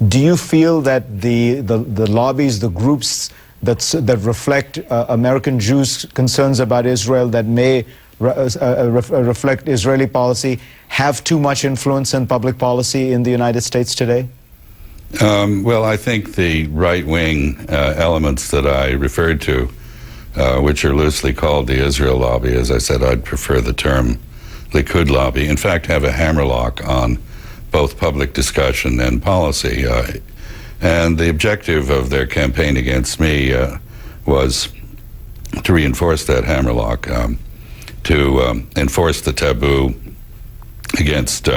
Do you feel that the lobbies, the groups that reflect American Jews' concerns about Israel, that may reflect Israeli policy, have too much influence in public policy in the United States today? Well, I think the right-wing elements that I referred to, which are loosely called the Israel lobby, as I said, I'd prefer the term Likud lobby, in fact have a hammerlock on both public discussion and policy. And the objective of their campaign against me was to reinforce that hammerlock, to enforce the taboo against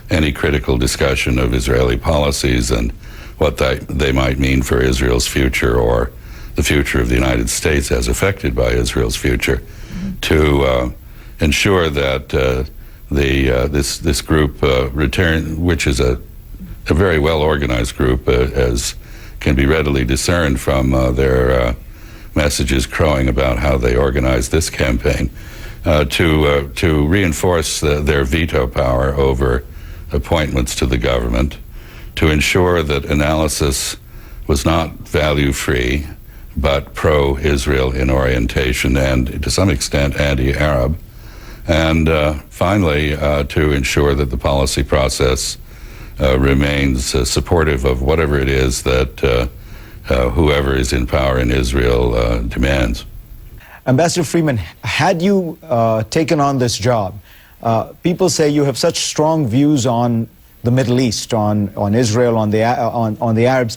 any critical discussion of Israeli policies and what they might mean for Israel's future or the future of the United States as affected by Israel's future, to ensure that this group which is a very well-organized group, as can be readily discerned from their messages crowing about how they organized this campaign, to reinforce their veto power over appointments to the government, to ensure that analysis was not value-free, but pro-Israel in orientation and, to some extent, anti-Arab. And finally, to ensure that the policy process remains supportive of whatever it is that whoever is in power in Israel demands. Ambassador Freeman, had you taken on this job, people say you have such strong views on the Middle East, on Israel, on the Arabs.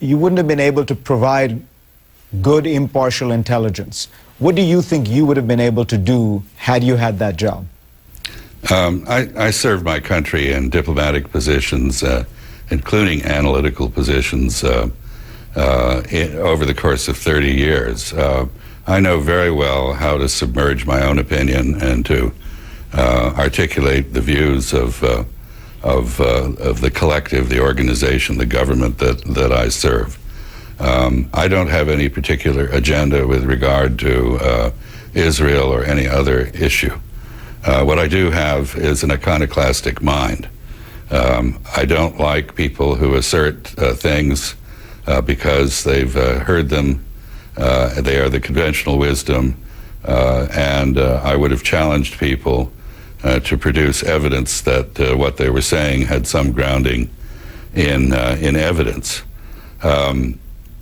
You wouldn't have been able to provide good, impartial intelligence. What do you think you would have been able to do had you had that job? I served my country in diplomatic positions, including analytical positions, over the course of 30 years. I know very well how to submerge my own opinion and to articulate the views of the collective, the organization, the government that I serve. I don't have any particular agenda with regard to Israel or any other issue. What I do have is an iconoclastic mind. I don't like people who assert things because they've heard them. They are the conventional wisdom, and I would have challenged people to produce evidence that what they were saying had some grounding in evidence.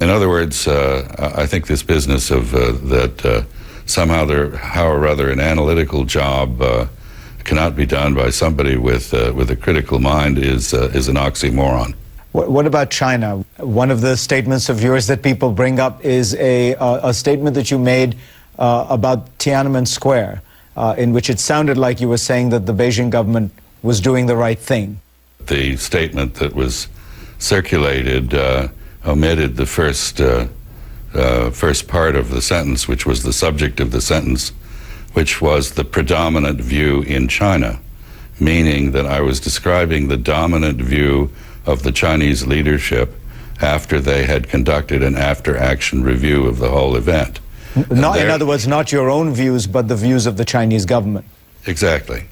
In other words, I think this business of that somehow how or rather an analytical job cannot be done by somebody with a critical mind is an oxymoron. What about China? One of the statements of yours that people bring up is a statement that you made about Tiananmen Square, in which it sounded like you were saying that the Beijing government was doing the right thing. The statement that was circulated omitted the first part of the sentence, which was the subject of the sentence, which was the predominant view in China, meaning that I was describing the dominant view of the Chinese leadership after they had conducted an after-action review of the whole event. In other words, not your own views, but the views of the Chinese government. Exactly.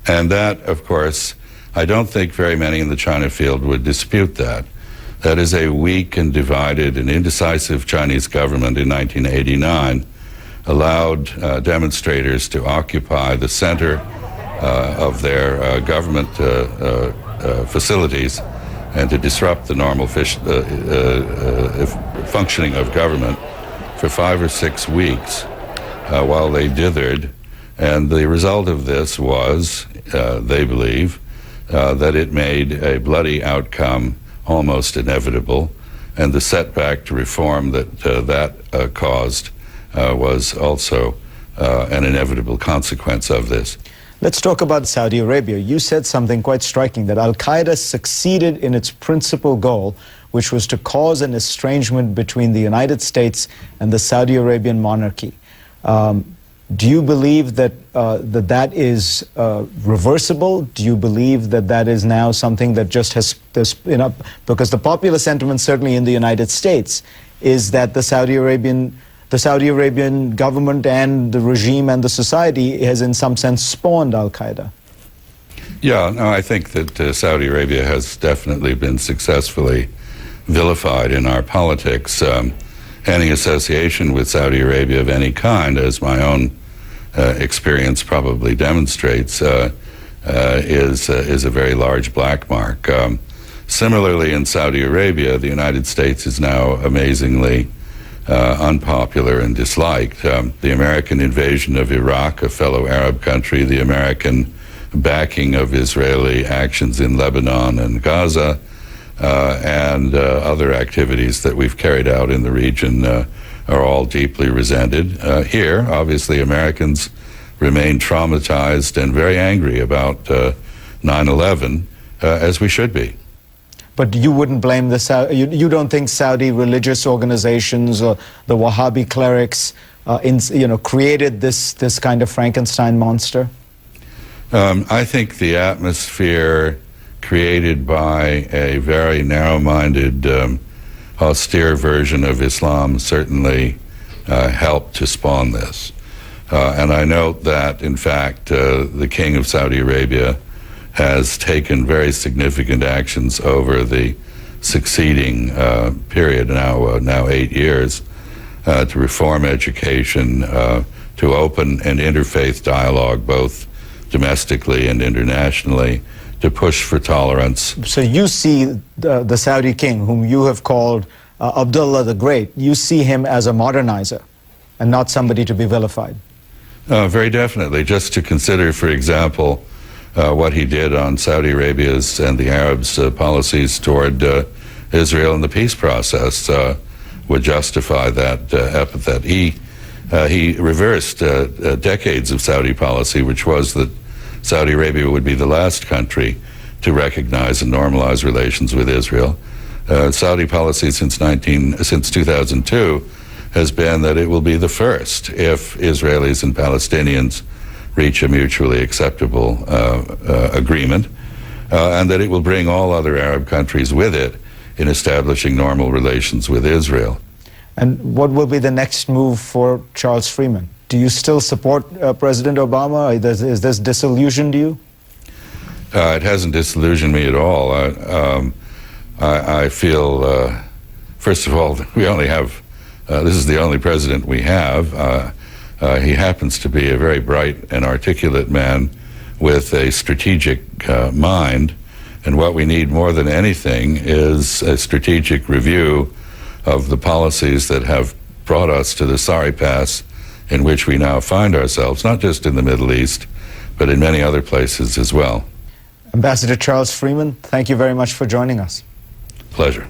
And that, of course, I don't think very many in the China field would dispute that. That is a weak and divided and indecisive Chinese government in 1989 allowed demonstrators to occupy the center of their government facilities and to disrupt the normal functioning of government for 5 or 6 weeks while they dithered. And the result of this was, they believe, that it made a bloody outcome almost inevitable, and the setback to reform that caused was also an inevitable consequence of this. Let's talk about Saudi Arabia. You said something quite striking, that Al-Qaeda succeeded in its principal goal, which was to cause an estrangement between the United States and the Saudi Arabian monarchy. Do you believe that that is reversible? Do you believe that that is now something that just has, because the popular sentiment certainly in the United States is that the Saudi Arabian government and the regime and the society has in some sense spawned Al-Qaeda? Yeah, no, I think that Saudi Arabia has definitely been successfully vilified in our politics. Any association with Saudi Arabia of any kind, as my own experience probably demonstrates, is a very large black mark. Similarly, in Saudi Arabia, the United States is now amazingly unpopular and disliked. The American invasion of Iraq, a fellow Arab country, the American backing of Israeli actions in Lebanon and Gaza, and other activities that we've carried out in the region are all deeply resented. Here, obviously, Americans remain traumatized and very angry about 9/11, as we should be. But you wouldn't blame the you don't think Saudi religious organizations or the Wahhabi clerics, created this kind of Frankenstein monster? I think the atmosphere created by a very narrow-minded, austere version of Islam certainly helped to spawn this. And I note that, in fact, the King of Saudi Arabia has taken very significant actions over the succeeding period, now 8 years, to reform education, to open an interfaith dialogue, both domestically and internationally, to push for tolerance. So you see the Saudi king, whom you have called Abdullah the Great, you see him as a modernizer and not somebody to be vilified? Very definitely. Just to consider, for example, what he did on Saudi Arabia's and the Arabs' policies toward Israel in the peace process would justify that epithet. He reversed decades of Saudi policy, which was that Saudi Arabia would be the last country to recognize and normalize relations with Israel. Saudi policy since 2002 has been that it will be the first if Israelis and Palestinians reach a mutually acceptable agreement, and that it will bring all other Arab countries with it in establishing normal relations with Israel. And what will be the next move for Charles Freeman? Do you still support President Obama? Is this disillusioned you? It hasn't disillusioned me at all. I feel, first of all, we only have, this is the only president we have. He happens to be a very bright and articulate man with a strategic mind. And what we need more than anything is a strategic review of the policies that have brought us to the sorry pass in which we now find ourselves, not just in the Middle East, but in many other places as well. Ambassador Charles Freeman, thank you very much for joining us. Pleasure.